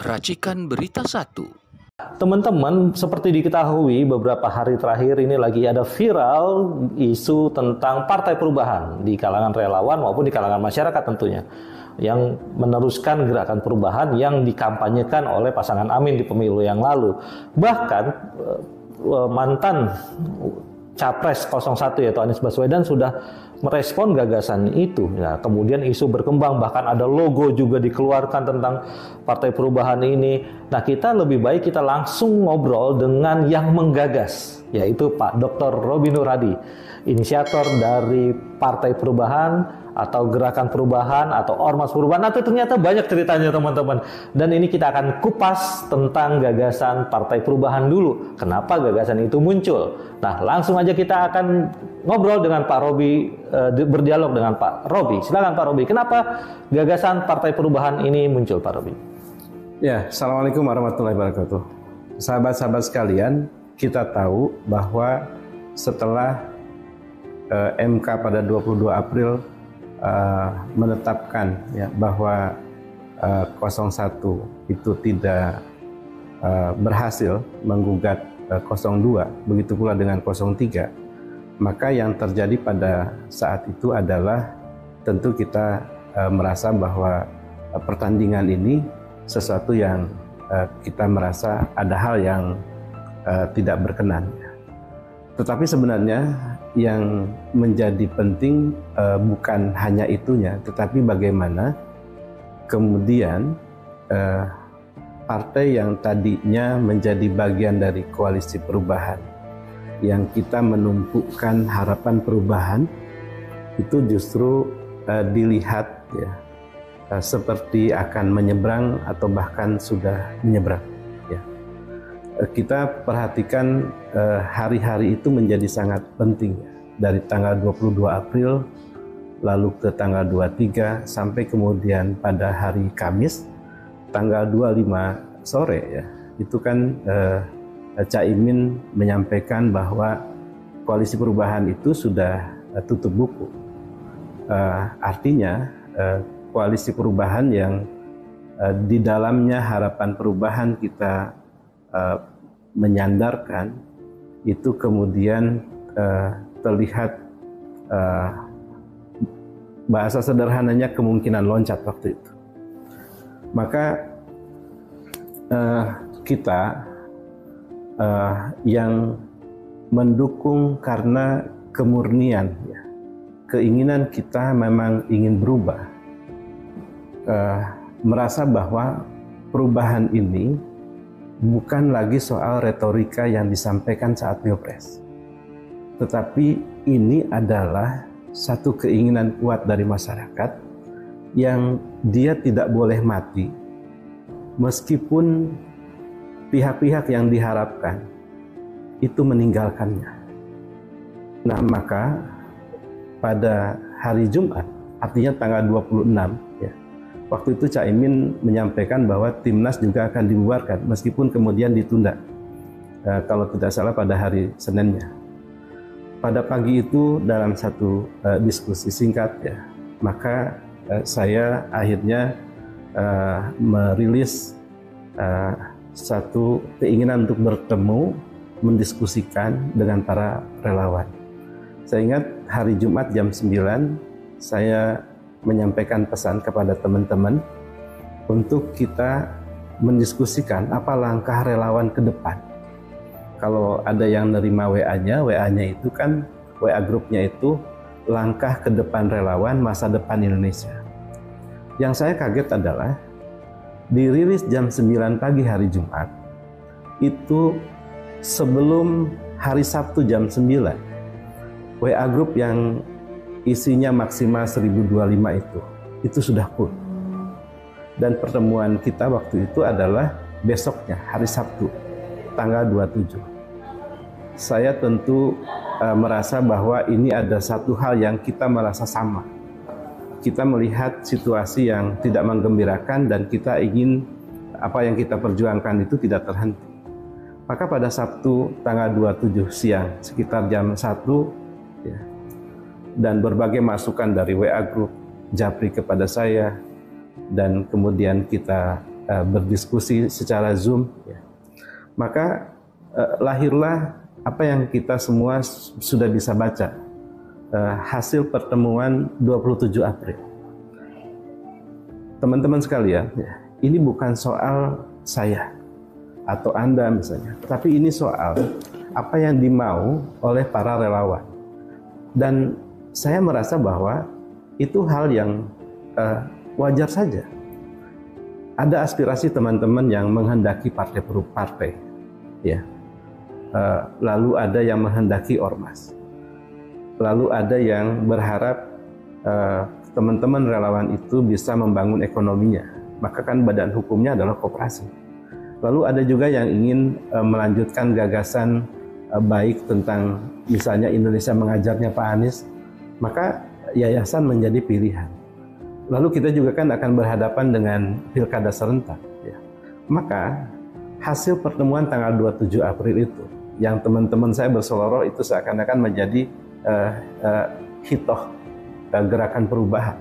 Racikan Berita 1. Teman-teman, seperti diketahui beberapa hari terakhir ini lagi ada viral isu tentang Partai Perubahan di kalangan relawan maupun di kalangan masyarakat tentunya, yang meneruskan gerakan perubahan yang dikampanyekan oleh pasangan Amin di pemilu yang lalu. Bahkan mantan Capres 01 yaitu Anies Baswedan sudah merespon gagasan itu. Ya, kemudian isu berkembang, bahkan ada logo juga dikeluarkan tentang Partai Perubahan ini. Nah, kita lebih baik kita langsung ngobrol dengan yang menggagas, yaitu Pak Dr. Robby Nur Hadi, inisiator dari Partai Perubahan atau Gerakan Perubahan atau Ormas Perubahan. Atau ternyata banyak ceritanya teman-teman. Dan ini kita akan kupas tentang gagasan Partai Perubahan dulu. Kenapa gagasan itu muncul? Nah, langsung aja kita akan ngobrol dengan Pak Robby, berdialog dengan Pak Robby. Silakan Pak Robby, kenapa gagasan Partai Perubahan ini muncul, Pak Robby? Ya, Assalamualaikum warahmatullahi wabarakatuh. Sahabat-sahabat sekalian, kita tahu bahwa setelah MK pada 22 April menetapkan ya, bahwa 01 itu tidak berhasil menggugat 02, begitu pula dengan 03, maka yang terjadi pada saat itu adalah tentu kita merasa bahwa pertandingan ini sesuatu yang kita merasa ada hal yang tidak berkenan. Tetapi sebenarnya yang menjadi penting bukan hanya itunya, tetapi bagaimana kemudian partai yang tadinya menjadi bagian dari koalisi perubahan, yang kita menumpukan harapan perubahan, itu justru dilihat ya, seperti akan menyeberang atau bahkan sudah menyeberang. Ya. Kita perhatikan hari-hari itu menjadi sangat penting ya. Dari tanggal 22 April lalu ke tanggal 23 sampai kemudian pada hari Kamis tanggal 25 sore ya. Itu kan Caimin menyampaikan bahwa koalisi perubahan itu sudah tutup buku. Artinya koalisi perubahan yang di dalamnya harapan perubahan kita menyandarkan itu kemudian terlihat bahasa sederhananya kemungkinan loncat waktu itu. Maka kita yang mendukung karena kemurnian ya, keinginan kita memang ingin berubah, merasa bahwa perubahan ini bukan lagi soal retorika yang disampaikan saat Pilpres, tetapi ini adalah satu keinginan kuat dari masyarakat yang dia tidak boleh mati meskipun pihak-pihak yang diharapkan itu meninggalkannya. Nah, maka pada hari Jumat, artinya tanggal 26 ya, waktu itu Caimin menyampaikan bahwa Timnas juga akan dibubarkan meskipun kemudian ditunda, kalau tidak salah pada hari Seninnya. Pada pagi itu dalam satu diskusi singkat ya, maka saya akhirnya merilis satu keinginan untuk bertemu, mendiskusikan dengan para relawan. Saya ingat hari Jumat jam 9 saya menyampaikan pesan kepada teman-teman untuk kita mendiskusikan apa langkah relawan ke depan. Kalau ada yang nerima WA-nya itu kan WA grupnya itu langkah ke depan relawan masa depan Indonesia. Yang saya kaget adalah dirilis jam 9 pagi hari Jumat, itu sebelum hari Sabtu jam 9, WA grup yang isinya maksimal 1025 itu sudah full. Dan pertemuan kita waktu itu adalah besoknya, hari Sabtu, tanggal 27. Saya tentu merasa bahwa ini ada satu hal yang kita merasa sama. Kita melihat situasi yang tidak menggembirakan dan kita ingin apa yang kita perjuangkan itu tidak terhenti. Maka pada Sabtu tanggal 27 siang sekitar jam 1 ya, dan berbagai masukan dari WA Group, Japri kepada saya, dan kemudian kita berdiskusi secara Zoom, ya. Maka lahirlah apa yang kita semua sudah bisa baca, hasil pertemuan 27 April. Teman-teman sekalian, ya, ini bukan soal saya atau Anda misalnya, tapi ini soal apa yang dimau oleh para relawan. Dan saya merasa bahwa itu hal yang wajar saja. Ada aspirasi teman-teman yang menghendaki partai per partai, ya. Lalu ada yang menghendaki ormas. Lalu ada yang berharap teman-teman relawan itu bisa membangun ekonominya. Maka kan badan hukumnya adalah koperasi. Lalu ada juga yang ingin melanjutkan gagasan baik tentang misalnya Indonesia mengajarnya Pak Anies. Maka yayasan menjadi pilihan. Lalu kita juga kan akan berhadapan dengan pilkada serentak, ya. Maka hasil pertemuan tanggal 27 April itu, yang teman-teman saya berseloroh itu seakan-akan menjadi hitoh gerakan perubahan,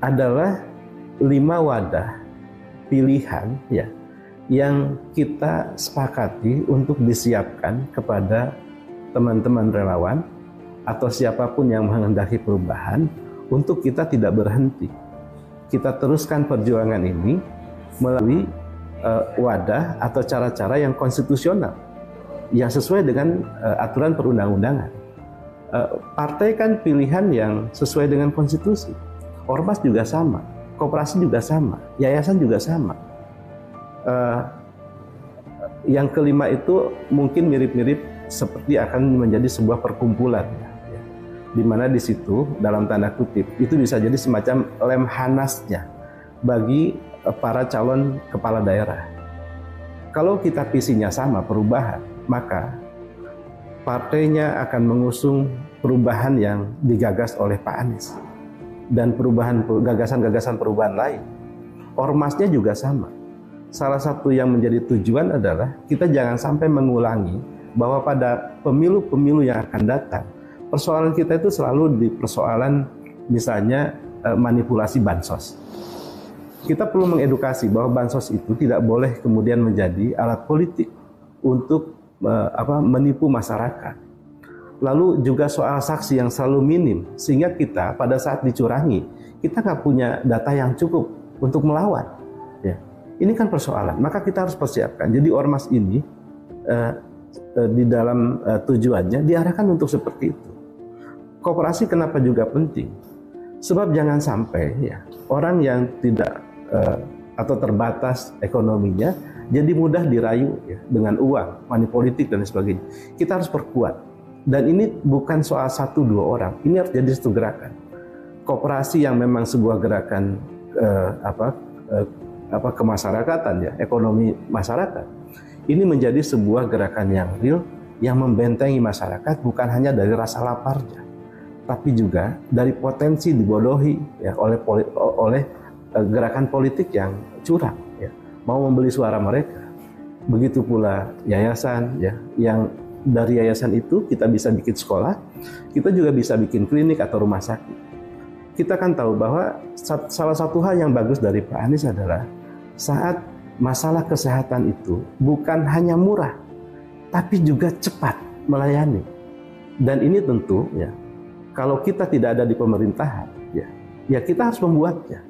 adalah 5 wadah pilihan, ya, yang kita sepakati untuk disiapkan kepada teman-teman relawan atau siapapun yang menghendaki perubahan, untuk kita tidak berhenti. Kita teruskan perjuangan ini melalui wadah atau cara-cara yang konstitusional, yang sesuai dengan aturan perundang-undangan. Partai kan pilihan yang sesuai dengan konstitusi. Ormas juga sama, koperasi juga sama, yayasan juga sama. Yang kelima itu mungkin mirip-mirip seperti akan menjadi sebuah perkumpulan, di mana di situ dalam tanda kutip itu bisa jadi semacam lem hanasnya bagi para calon kepala daerah. Kalau kita visinya sama, perubahan, maka partainya akan mengusung perubahan yang digagas oleh Pak Anies dan gagasan-gagasan perubahan lain. Ormasnya juga sama. Salah satu yang menjadi tujuan adalah kita jangan sampai mengulangi bahwa pada pemilu-pemilu yang akan datang, persoalan kita itu selalu di persoalan misalnya manipulasi bansos. Kita perlu mengedukasi bahwa bansos itu tidak boleh kemudian menjadi alat politik untuk menipu masyarakat. Lalu juga soal saksi yang selalu minim, sehingga kita pada saat dicurangi, kita nggak punya data yang cukup untuk melawan. Ya. Ini kan persoalan, maka kita harus persiapkan. Jadi ormas ini di dalam tujuannya diarahkan untuk seperti itu. Koperasi kenapa juga penting? Sebab jangan sampai, ya, orang yang tidak atau terbatas ekonominya jadi mudah dirayu, ya, dengan uang, money politik dan sebagainya. Kita harus perkuat. Dan ini bukan soal 1-2 orang. Ini harus jadi satu gerakan. Koperasi yang memang sebuah gerakan kemasyarakatan, ya, ekonomi masyarakat. Ini menjadi sebuah gerakan yang real, yang membentengi masyarakat bukan hanya dari rasa laparnya, tapi juga dari potensi dibodohi, ya, oleh gerakan politik yang curang, ya, mau membeli suara mereka. Begitu pula yayasan, ya, yang dari yayasan itu kita bisa bikin sekolah, kita juga bisa bikin klinik atau rumah sakit. Kita kan tahu bahwa salah satu hal yang bagus dari Pak Anies adalah saat masalah kesehatan itu bukan hanya murah, tapi juga cepat melayani. Dan ini tentu, ya, kalau kita tidak ada di pemerintahan, ya kita harus membuatnya.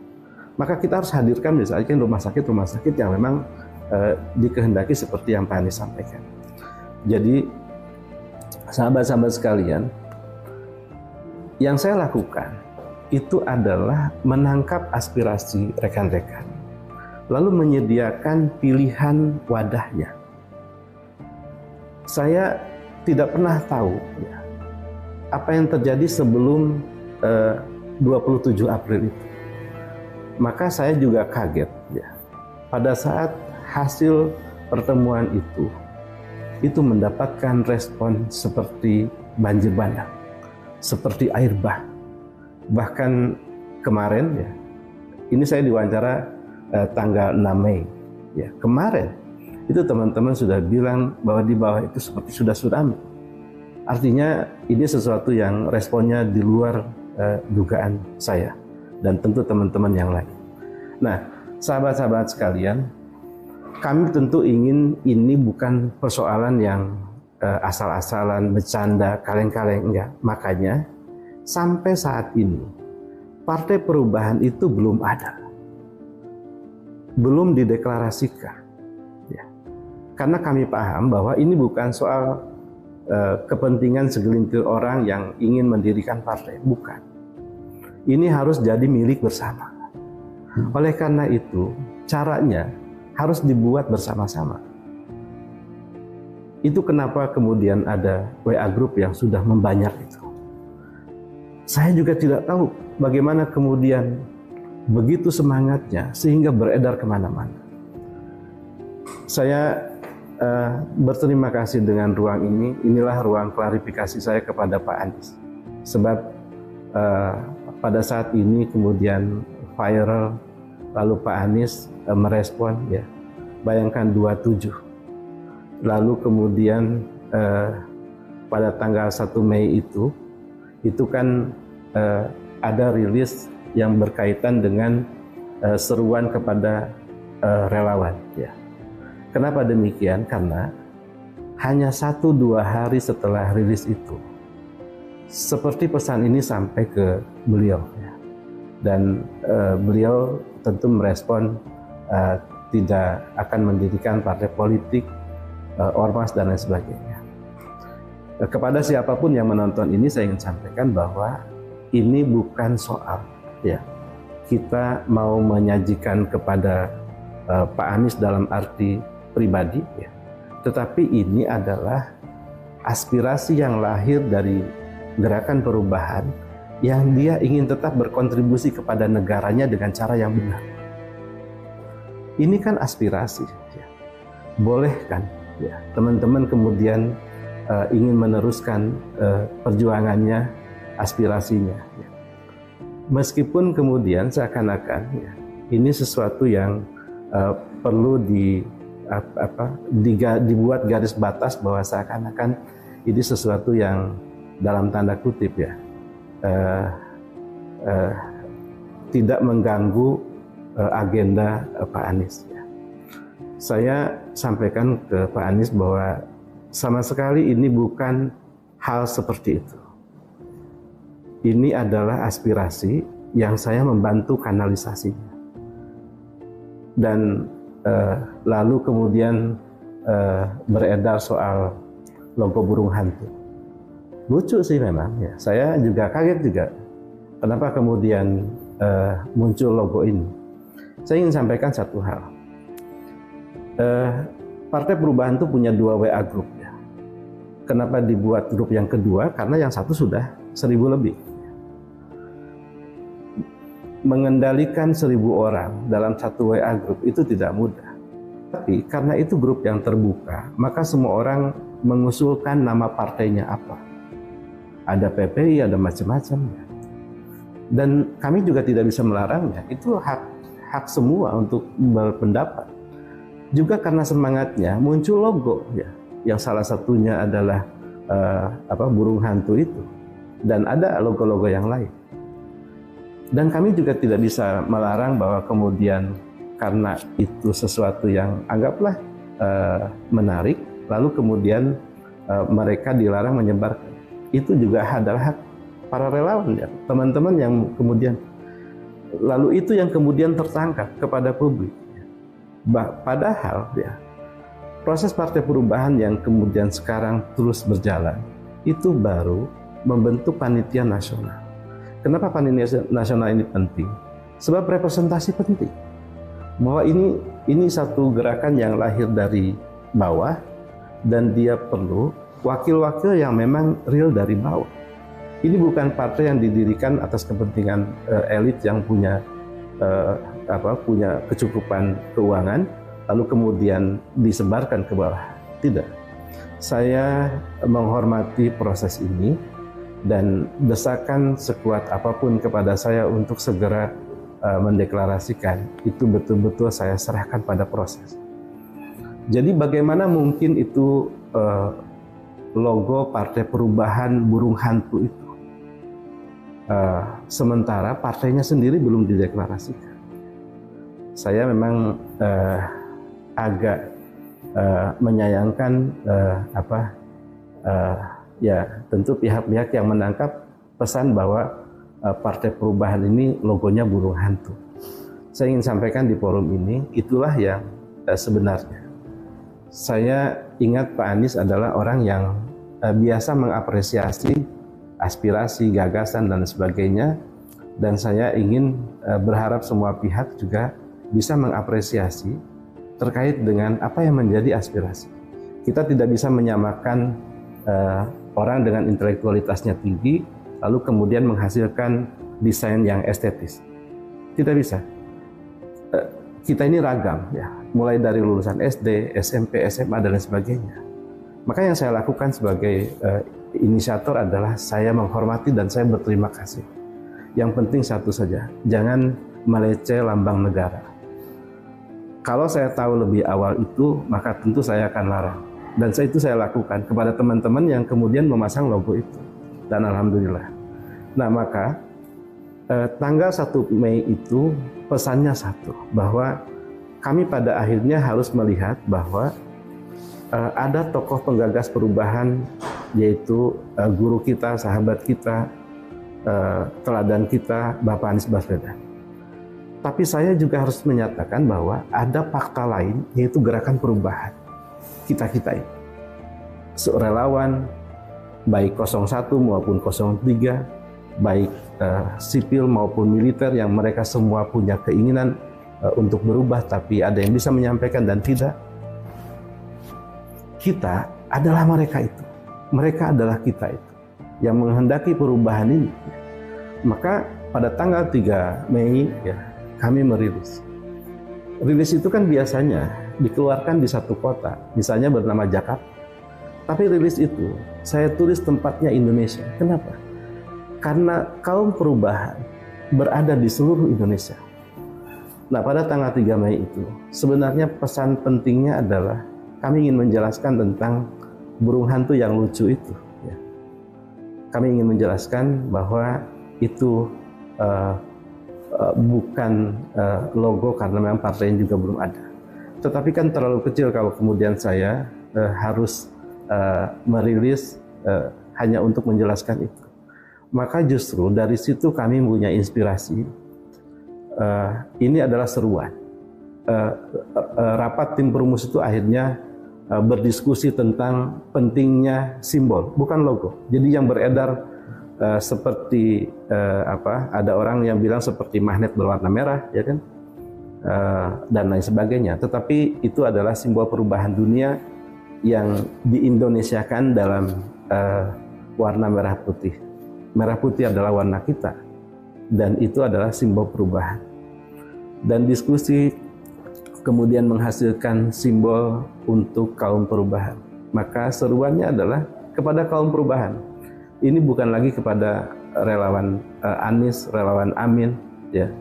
Maka kita harus hadirkan misalnya rumah sakit yang memang dikehendaki seperti yang Pak Anies sampaikan. Jadi sahabat-sahabat sekalian, yang saya lakukan itu adalah menangkap aspirasi rekan-rekan, lalu menyediakan pilihan wadahnya. Saya tidak pernah tahu, ya, apa yang terjadi sebelum 27 April itu. Maka saya juga kaget, ya, pada saat hasil pertemuan itu mendapatkan respon seperti banjir bandang, seperti air bah. Bahkan kemarin, ya, ini saya diwawancara tanggal 6 Mei, ya, kemarin itu teman-teman sudah bilang bahwa di bawah itu seperti sudah tsunami. Artinya ini sesuatu yang responnya di luar dugaan saya dan tentu teman-teman yang lain. Nah, sahabat-sahabat sekalian, kami tentu ingin ini bukan persoalan yang asal-asalan, bercanda, kaleng-kaleng, enggak. Makanya sampai saat ini Partai Perubahan itu belum ada, belum dideklarasikan. Ya. Karena kami paham bahwa ini bukan soal kepentingan segelintir orang yang ingin mendirikan partai, bukan. Ini harus jadi milik bersama. Oleh karena itu, caranya harus dibuat bersama-sama. Itu kenapa kemudian ada WA Group yang sudah membanyak itu. Saya juga tidak tahu bagaimana kemudian begitu semangatnya sehingga beredar kemana-mana. Saya berterima kasih dengan ruang ini. Inilah ruang klarifikasi saya kepada Pak Anies. Sebab pada saat ini kemudian viral, lalu Pak Anies merespon, ya, bayangkan 27. Lalu kemudian pada tanggal 1 Mei itu kan ada rilis yang berkaitan dengan seruan kepada relawan. Ya. Kenapa demikian? Karena hanya 1-2 hari setelah rilis itu, seperti pesan ini sampai ke beliau. Ya. Dan beliau tentu merespon tidak akan mendirikan partai politik, ormas dan lain sebagainya. Kepada siapapun yang menonton ini saya ingin sampaikan bahwa ini bukan soal ya kita mau menyajikan kepada Pak Anies dalam arti pribadi ya. Tetapi ini adalah aspirasi yang lahir dari gerakan perubahan yang dia ingin tetap berkontribusi kepada negaranya dengan cara yang benar. Ini kan aspirasi ya. Boleh kan ya, teman-teman kemudian ingin meneruskan perjuangannya, aspirasinya. Ya. Meskipun kemudian seakan-akan ya, ini sesuatu yang perlu dibuat garis batas bahwa seakan-akan ini sesuatu yang dalam tanda kutip ya tidak mengganggu agenda Pak Anies. Ya. Saya sampaikan ke Pak Anies bahwa sama sekali ini bukan hal seperti itu. Ini adalah aspirasi yang saya membantu kanalisasinya. Dan lalu kemudian beredar soal logo burung hantu. Lucu sih memang ya. Saya juga kaget juga. Kenapa kemudian muncul logo ini? Saya ingin sampaikan satu hal. Partai Perubahan itu punya 2 WA Group ya. Kenapa dibuat grup yang kedua? Karena yang satu sudah 1.000 lebih. Mengendalikan 1.000 orang dalam satu WA Group itu tidak mudah. Tapi karena itu grup yang terbuka, maka semua orang mengusulkan nama partainya apa. Ada PPI, ada macam-macam. Ya. Dan kami juga tidak bisa melarangnya. Itu hak semua untuk berpendapat. Juga karena semangatnya muncul logo ya, yang salah satunya adalah burung hantu itu, dan ada logo-logo yang lain. Dan kami juga tidak bisa melarang bahwa kemudian karena itu sesuatu yang anggaplah menarik, lalu kemudian mereka dilarang menyebarkan. Itu juga adalah hak para relawan ya, teman-teman yang kemudian lalu itu yang kemudian tertangkap kepada publik. Padahal ya, proses Partai Perubahan yang kemudian sekarang terus berjalan itu baru membentuk panitia nasional. Kenapa panitia nasional ini penting? Sebab representasi penting. Bahwa ini satu gerakan yang lahir dari bawah dan dia perlu wakil-wakil yang memang real dari bawah. Ini bukan partai yang didirikan atas kepentingan elit yang punya kecukupan keuangan lalu kemudian disebarkan ke bawah. Tidak. Saya menghormati proses ini dan desakan sekuat apapun kepada saya untuk segera mendeklarasikan itu betul-betul saya serahkan pada proses. Jadi bagaimana mungkin itu logo Partai Perubahan burung hantu itu sementara partainya sendiri belum dideklarasikan. saya memang agak menyayangkan ya tentu pihak-pihak yang menangkap pesan bahwa Partai Perubahan ini logonya burung hantu. Saya ingin sampaikan di forum ini, itulah yang sebenarnya. Saya ingat Pak Anies adalah orang yang biasa mengapresiasi aspirasi, gagasan, dan sebagainya. Dan saya ingin berharap semua pihak juga bisa mengapresiasi terkait dengan apa yang menjadi aspirasi. Kita tidak bisa menyamakan orang dengan intelektualitasnya tinggi, lalu kemudian menghasilkan desain yang estetis. Tidak bisa. Kita ini ragam, ya, mulai dari lulusan SD, SMP, SMA, dan lain sebagainya. Maka yang saya lakukan sebagai inisiator adalah saya menghormati dan saya berterima kasih. Yang penting satu saja, jangan meleceh lambang negara. Kalau saya tahu lebih awal itu, maka tentu saya akan larang. Dan itu saya lakukan kepada teman-teman yang kemudian memasang logo itu. Dan alhamdulillah. Nah maka tanggal 1 Mei itu pesannya satu, bahwa kami pada akhirnya harus melihat bahwa ada tokoh penggagas perubahan, yaitu guru kita, sahabat kita, teladan kita, Bapak Anies Baswedan. Tapi saya juga harus menyatakan bahwa ada fakta lain, yaitu gerakan perubahan kita-kita ini. Relawan, baik 01 maupun 03, baik sipil maupun militer, yang mereka semua punya keinginan untuk berubah, tapi ada yang bisa menyampaikan dan tidak. Kita adalah mereka itu. Mereka adalah kita itu yang menghendaki perubahan ini. Maka pada tanggal 3 Mei ya, kami merilis. Rilis itu kan biasanya dikeluarkan di satu kota, misalnya bernama Jakarta. Tapi rilis itu saya tulis tempatnya Indonesia. Kenapa? Karena kaum perubahan berada di seluruh Indonesia. Nah, pada tanggal 3 Mei itu sebenarnya pesan pentingnya adalah kami ingin menjelaskan tentang burung hantu yang lucu itu. Ya. Kami ingin menjelaskan bahwa itu bukan logo karena memang partainya juga belum ada. Tetapi kan terlalu kecil kalau kemudian saya harus merilis hanya untuk menjelaskan itu. Maka justru dari situ kami punya inspirasi. Ini adalah seruan. Rapat tim perumus itu akhirnya berdiskusi tentang pentingnya simbol, bukan logo. Jadi yang beredar seperti ada orang yang bilang seperti magnet berwarna merah, ya kan, dan lain sebagainya. Tetapi itu adalah simbol perubahan dunia yang diindonesiakan dalam warna merah putih. Merah putih adalah warna kita, dan itu adalah simbol perubahan. Dan diskusi kemudian menghasilkan simbol untuk kaum perubahan. Maka seruannya adalah kepada kaum perubahan. Ini bukan lagi kepada relawan Anies, relawan Amin, ya,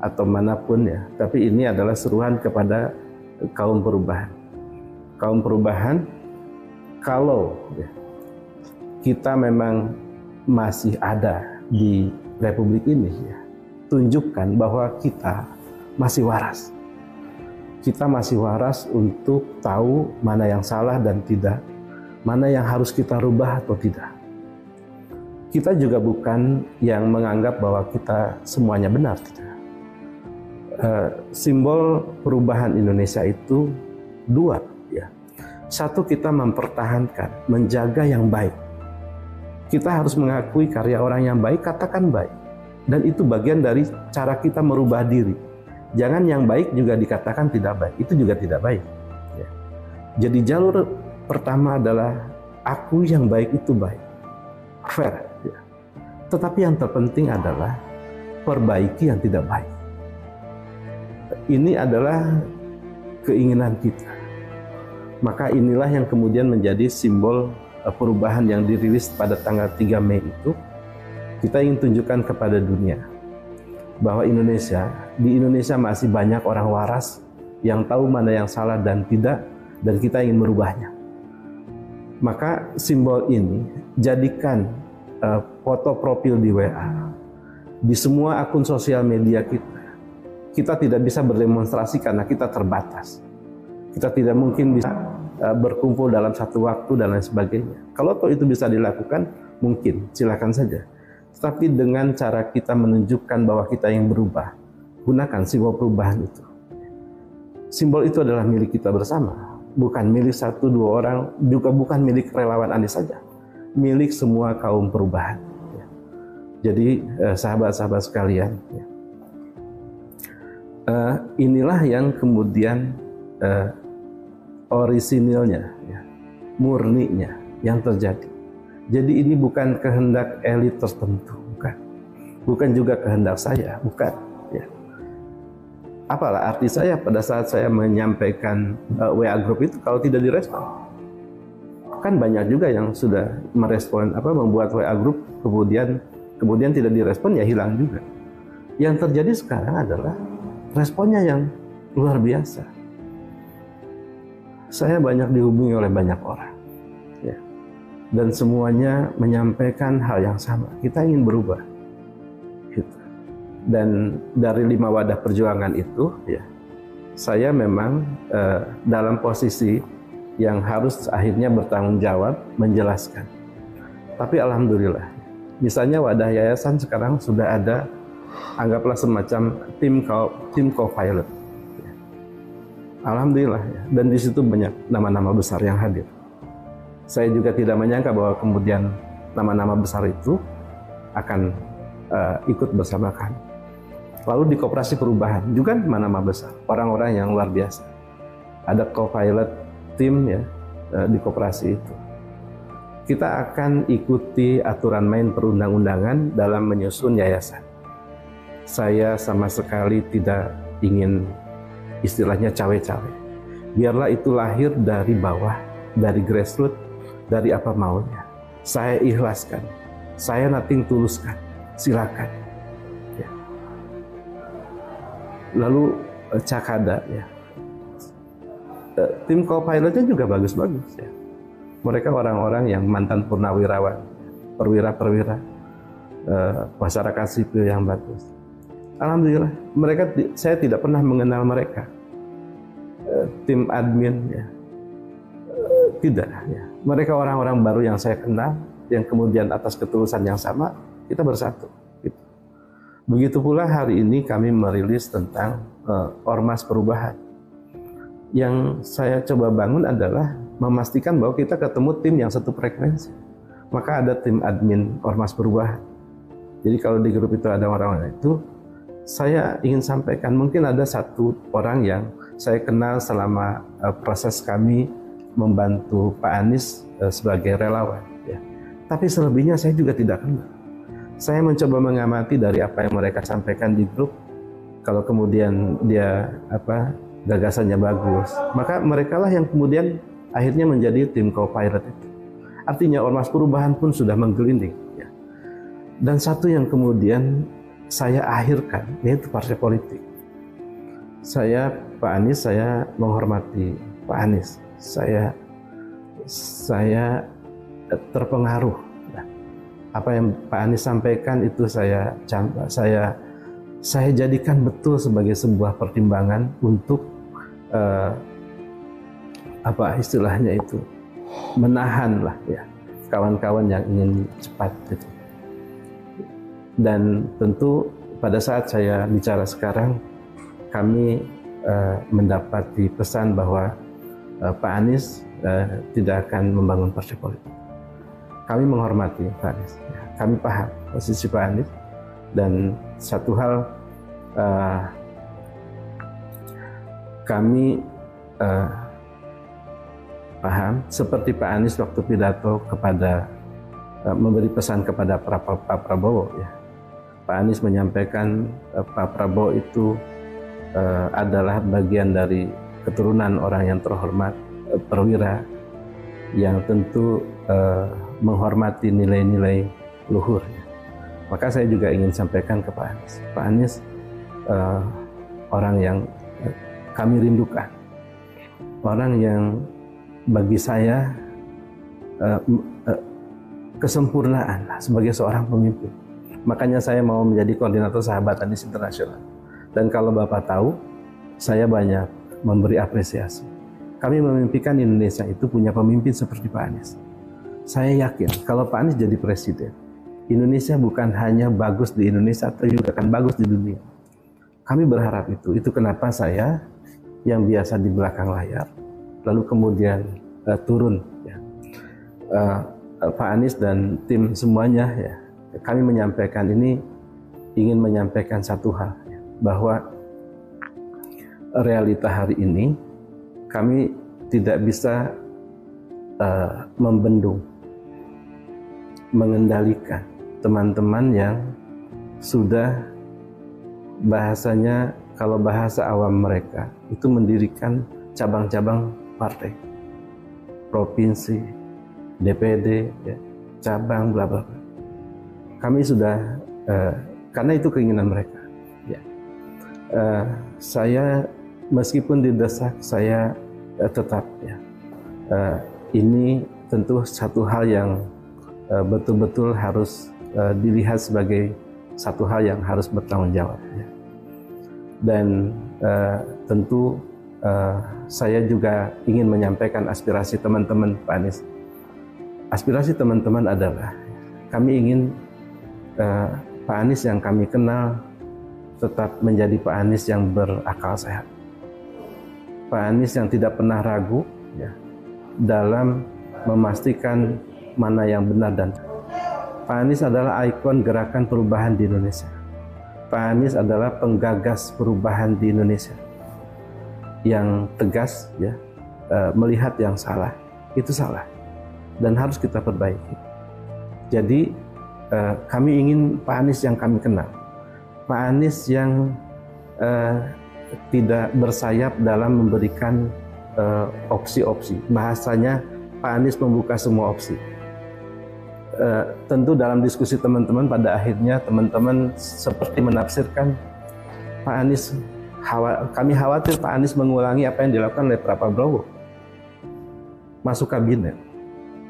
atau manapun ya. Tapi ini adalah seruan kepada kaum perubahan. Kaum perubahan, kalau ya, kita memang masih ada di Republik ini, ya, tunjukkan bahwa kita masih waras. Kita masih waras untuk tahu mana yang salah dan tidak, mana yang harus kita rubah atau tidak. Kita juga bukan yang menganggap bahwa kita semuanya benar. Simbol perubahan Indonesia itu dua, ya. Satu, kita mempertahankan, menjaga yang baik. Kita harus mengakui karya orang yang baik, katakan baik. Dan itu bagian dari cara kita merubah diri. Jangan yang baik juga dikatakan tidak baik, itu juga tidak baik. Ya. Jadi jalur pertama adalah akui yang baik itu baik, fair. Ya. Tetapi yang terpenting adalah perbaiki yang tidak baik. Ini adalah keinginan kita. Maka inilah yang kemudian menjadi simbol perubahan yang dirilis pada tanggal 3 Mei itu. Kita ingin tunjukkan kepada dunia bahwa di Indonesia masih banyak orang waras yang tahu mana yang salah dan tidak, dan kita ingin merubahnya. Maka simbol ini jadikan foto profil di WA, di semua akun sosial media kita. kita tidak bisa berdemonstrasi karena kita terbatas. Kita tidak mungkin bisa berkumpul dalam satu waktu dan lain sebagainya. Kalau toh itu bisa dilakukan, mungkin silakan saja. Tapi dengan cara kita menunjukkan bahwa kita yang berubah, gunakan simbol perubahan itu. Simbol itu adalah milik kita bersama, bukan milik satu dua orang, juga bukan milik relawan Anies saja, milik semua kaum perubahan. Jadi sahabat-sahabat sekalian, inilah yang kemudian orisinilnya, murninya yang terjadi. Jadi ini bukan kehendak elit tertentu, bukan juga kehendak saya, bukan. Ya. Apalah arti saya pada saat saya menyampaikan WA group itu kalau tidak direspon? Kan banyak juga yang sudah merespon, membuat WA group kemudian tidak direspon, ya hilang juga. Yang terjadi sekarang adalah responnya yang luar biasa. Saya banyak dihubungi oleh banyak orang, ya. Dan semuanya menyampaikan hal yang sama. Kita ingin berubah, gitu. Dan dari 5 wadah perjuangan itu, ya, saya memang dalam posisi yang harus akhirnya bertanggung jawab menjelaskan. Tapi alhamdulillah, misalnya wadah yayasan sekarang sudah ada, anggaplah semacam tim co-pilot. Ya. Alhamdulillah, ya. Dan di situ banyak nama-nama besar yang hadir. Saya juga tidak menyangka bahwa kemudian nama-nama besar itu akan ikut bersama kami. Lalu di Koperasi Perubahan juga nama-nama besar, orang-orang yang luar biasa. Ada co-pilot tim, ya, di koperasi itu. Kita akan ikuti aturan main perundang-undangan dalam menyusun yayasan. Saya sama sekali tidak ingin istilahnya cawe-cawe. Biarlah itu lahir dari bawah, dari grassroots, dari apa maunya. Saya ikhlaskan, saya nating tuluskan, silakan. Ya. Lalu Cakada, ya. Tim co-pilotnya juga bagus-bagus, ya. Mereka orang-orang yang mantan purnawirawan, perwira-perwira, masyarakat sipil yang bagus. Alhamdulillah, saya tidak pernah mengenal mereka. Tim admin, ya. Tidak, ya. Mereka orang-orang baru yang saya kenal, yang kemudian atas ketulusan yang sama, kita bersatu. Gitu. Begitu pula hari ini kami merilis tentang Ormas Perubahan. Yang saya coba bangun adalah memastikan bahwa kita ketemu tim yang satu frekuensi. Maka ada tim admin Ormas Perubahan. Jadi kalau di grup itu ada orang-orang itu, saya ingin sampaikan mungkin ada satu orang yang saya kenal selama proses kami membantu Pak Anies sebagai relawan, ya. Tapi selebihnya saya juga tidak kenal. Saya mencoba mengamati dari apa yang mereka sampaikan di grup. Kalau kemudian dia gagasannya bagus, maka merekalah yang kemudian akhirnya menjadi tim co-pilot itu. Artinya Ormas Perubahan pun sudah menggelinding, ya. Dan satu yang kemudian saya akhirkan, yaitu partai politik. Pak Anies, saya menghormati Pak Anies. Saya terpengaruh. Apa yang Pak Anies sampaikan itu saya jadikan betul sebagai sebuah pertimbangan untuk istilahnya itu menahan lah, ya, kawan-kawan yang ingin cepat gitu. Dan tentu pada saat saya bicara sekarang, kami mendapati pesan bahwa Pak Anies tidak akan membangun partai politik. Kami menghormati Pak Anies, ya. Kami paham posisi Pak Anies, dan satu hal kami paham seperti Pak Anies waktu pidato memberi pesan kepada Pak Prabowo, ya. Pak Anies menyampaikan Pak Prabowo itu adalah bagian dari keturunan orang yang terhormat, perwira, yang tentu menghormati nilai-nilai luhur, ya. Maka saya juga ingin sampaikan ke Pak Anies. Pak Anies orang yang kami rindukan, orang yang bagi saya kesempurnaan sebagai seorang pemimpin. Makanya saya mau menjadi koordinator Sahabat Anies Internasional. Dan kalau Bapak tahu, saya banyak memberi apresiasi. Kami memimpikan Indonesia itu punya pemimpin seperti Pak Anies. Saya yakin kalau Pak Anies jadi presiden, Indonesia bukan hanya bagus di Indonesia, tapi juga akan bagus di dunia. Kami berharap itu. Itu kenapa saya yang biasa di belakang layar, lalu kemudian turun. Ya. Pak Anies dan tim semuanya, ya, kami menyampaikan ini, ingin menyampaikan satu hal, ya, bahwa realita hari ini kami tidak bisa membendung, mengendalikan teman-teman yang sudah bahasanya, kalau bahasa awam mereka itu mendirikan cabang-cabang partai, provinsi, DPD, ya, cabang, bla bla. Kami sudah karena itu keinginan mereka. Ya. Saya meskipun didesak, saya tetap, ya. Ini tentu satu hal yang betul-betul harus dilihat sebagai satu hal yang harus bertanggung jawab. Ya. Dan tentu saya juga ingin menyampaikan aspirasi teman-teman Pak Anies. Aspirasi teman-teman adalah kami ingin Pak Anies yang kami kenal tetap menjadi Pak Anies yang berakal sehat. Pak Anies yang tidak pernah ragu, ya, dalam memastikan mana yang benar, dan Pak Anies adalah ikon gerakan perubahan di Indonesia. Pak Anies adalah penggagas perubahan di Indonesia yang tegas, ya, melihat yang salah itu salah dan harus kita perbaiki. Jadi kami ingin Pak Anies yang kami kenal, Pak Anies yang tidak bersayap dalam memberikan opsi-opsi. Bahasanya Pak Anies membuka semua opsi. Tentu dalam diskusi teman-teman pada akhirnya teman-teman seperti menafsirkan Pak Anies, kami khawatir Pak Anies mengulangi apa yang dilakukan oleh Pak Prabowo, masuk kabinet.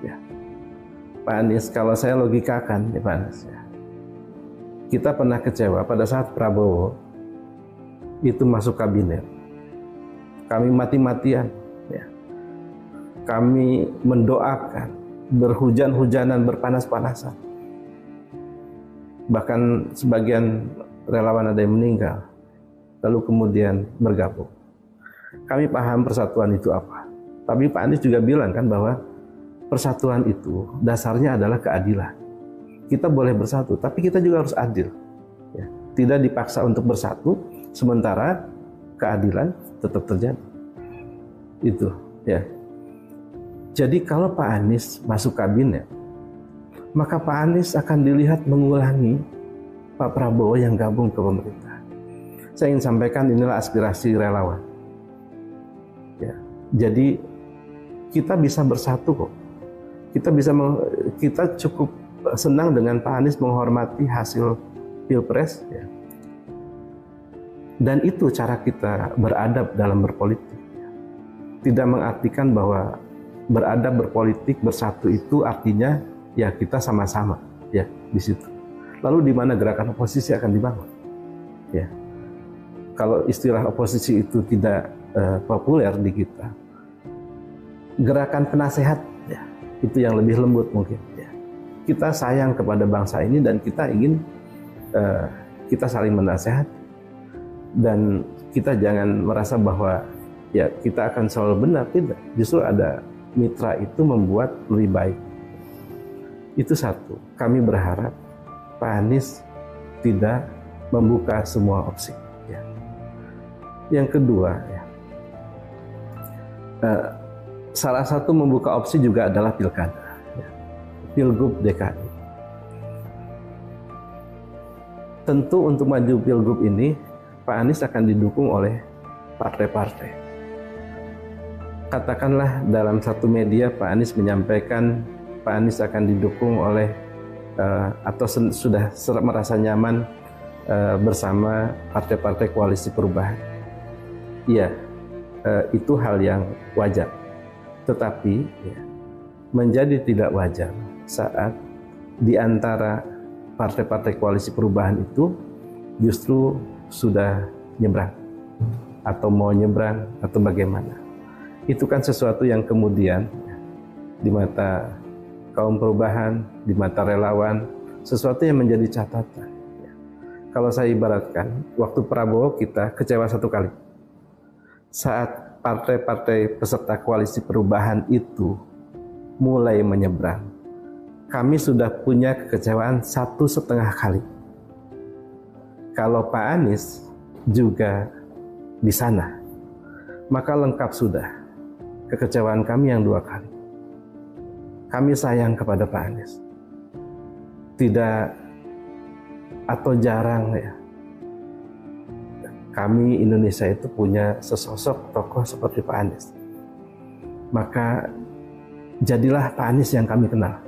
Ya. Pak Anies, kalau saya logikakan, ya Pak Anies, ya, kita pernah kecewa pada saat Prabowo itu masuk kabinet. Kami mati-matian, ya. Kami mendoakan, berhujan-hujanan, berpanas-panasan. Bahkan sebagian relawan ada yang meninggal, lalu kemudian bergabung. Kami paham persatuan itu apa. Tapi Pak Anies juga bilang kan bahwa persatuan itu dasarnya adalah keadilan. Kita boleh bersatu, tapi kita juga harus adil. Ya. Tidak dipaksa untuk bersatu, sementara keadilan tetap terjadi. Itu, ya. Jadi kalau Pak Anies masuk kabinet, maka Pak Anies akan dilihat mengulangi Pak Prabowo yang gabung ke pemerintah. Saya ingin sampaikan inilah aspirasi relawan. Ya, jadi kita bisa bersatu kok. Kita cukup senang dengan Pak Anies menghormati hasil Pilpres. Ya. Dan itu cara kita beradab dalam berpolitik. Tidak mengartikan bahwa beradab berpolitik bersatu itu artinya ya kita sama-sama, ya, di situ. Lalu di mana gerakan oposisi akan dibangun? Ya. Kalau istilah oposisi itu tidak populer di kita, gerakan penasehat, ya, itu yang lebih lembut mungkin. Ya. Kita sayang kepada bangsa ini dan kita ingin kita saling menasehat, dan kita jangan merasa bahwa ya kita akan selalu benar, tidak. Justru ada mitra itu membuat lebih baik. Itu satu. Kami berharap Pak Anies tidak membuka semua opsi. Ya. Yang kedua, ya, salah satu membuka opsi juga adalah pilkada, ya. Pilgub DKI. Tentu untuk maju pilgub ini Pak Anies akan didukung oleh partai-partai. Katakanlah dalam satu media Pak Anies menyampaikan Pak Anies akan didukung oleh atau sudah merasa nyaman bersama partai-partai koalisi perubahan. Iya, itu hal yang wajar. Tetapi ya, menjadi tidak wajar saat di antara partai-partai koalisi perubahan itu justru sudah nyebrang atau mau nyebrang atau bagaimana. Itu kan sesuatu yang kemudian di mata kaum perubahan, di mata relawan, sesuatu yang menjadi catatan. Kalau saya ibaratkan, waktu Prabowo kita kecewa satu kali. Saat partai-partai peserta koalisi perubahan itu mulai menyeberang, kami sudah punya kekecewaan 1,5 kali. Kalau Pak Anies juga di sana, maka lengkap sudah kekecewaan kami yang 2 kali. Kami sayang kepada Pak Anies. Tidak atau jarang ya, kami Indonesia itu punya sesosok tokoh seperti Pak Anies. Maka jadilah Pak Anies yang kami kenal.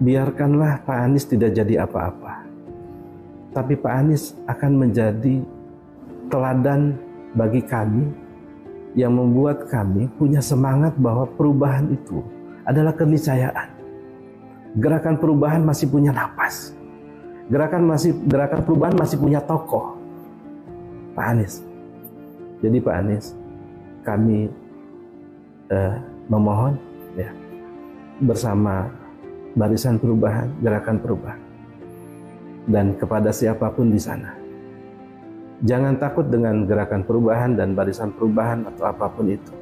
Biarkanlah Pak Anies tidak jadi apa-apa, tapi Pak Anies akan menjadi teladan bagi kami yang membuat kami punya semangat bahwa perubahan itu adalah keniscayaan. Gerakan perubahan masih punya napas. Gerakan perubahan masih punya tokoh, Pak Anies. Jadi Pak Anies, kami memohon ya, bersama barisan perubahan, gerakan perubahan, dan kepada siapapun di sana, jangan takut dengan gerakan perubahan dan barisan perubahan atau apapun itu,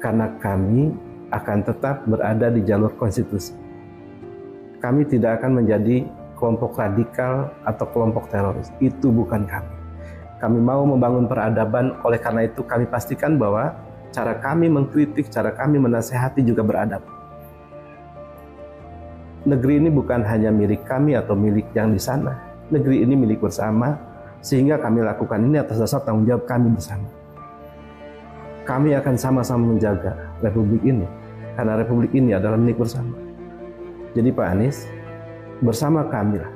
karena kami akan tetap berada di jalur konstitusi. Kami tidak akan menjadi kelompok radikal atau kelompok teroris. Itu bukan kami. Kami mau membangun peradaban, oleh karena itu kami pastikan bahwa cara kami mengkritik, cara kami menasehati juga beradab. Negeri ini bukan hanya milik kami atau milik yang di sana. Negeri ini milik bersama, sehingga kami lakukan ini atas dasar tanggung jawab kami bersama. Kami akan sama-sama menjaga Republik ini, karena Republik ini adalah milik bersama. Jadi Pak Anies, bersama kami lah,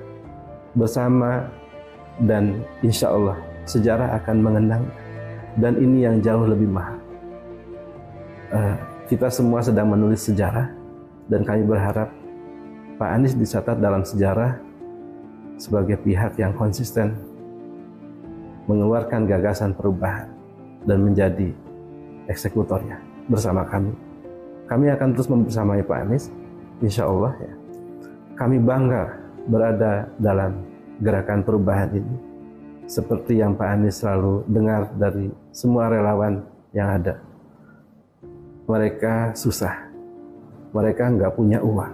bersama, dan insya Allah sejarah akan mengenang, dan ini yang jauh lebih mahal. Kita semua sedang menulis sejarah, dan kami berharap Pak Anies dicatat dalam sejarah sebagai pihak yang konsisten mengeluarkan gagasan perubahan dan menjadi eksekutornya bersama kami. Kami akan terus membersamai Pak Anies, insya Allah ya. Kami bangga berada dalam gerakan perubahan ini, seperti yang Pak Anies selalu dengar dari semua relawan yang ada. Mereka susah, mereka nggak punya uang,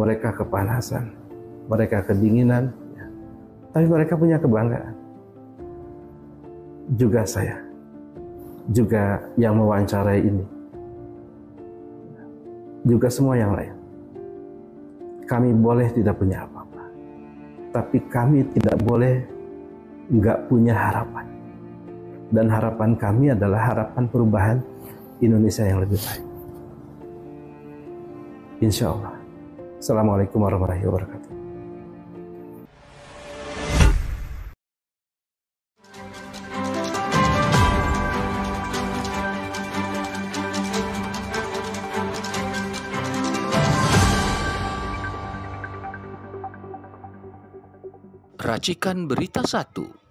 mereka kepanasan, mereka kedinginan, ya. Tapi mereka punya kebanggaan. Juga saya, juga yang mewawancarai ini, juga semua yang lain. Kami boleh tidak punya apa-apa, tapi kami tidak boleh nggak punya harapan. Dan harapan kami adalah harapan perubahan Indonesia yang lebih baik. Insya Allah. Assalamualaikum warahmatullahi wabarakatuh. Racikan Berita 1.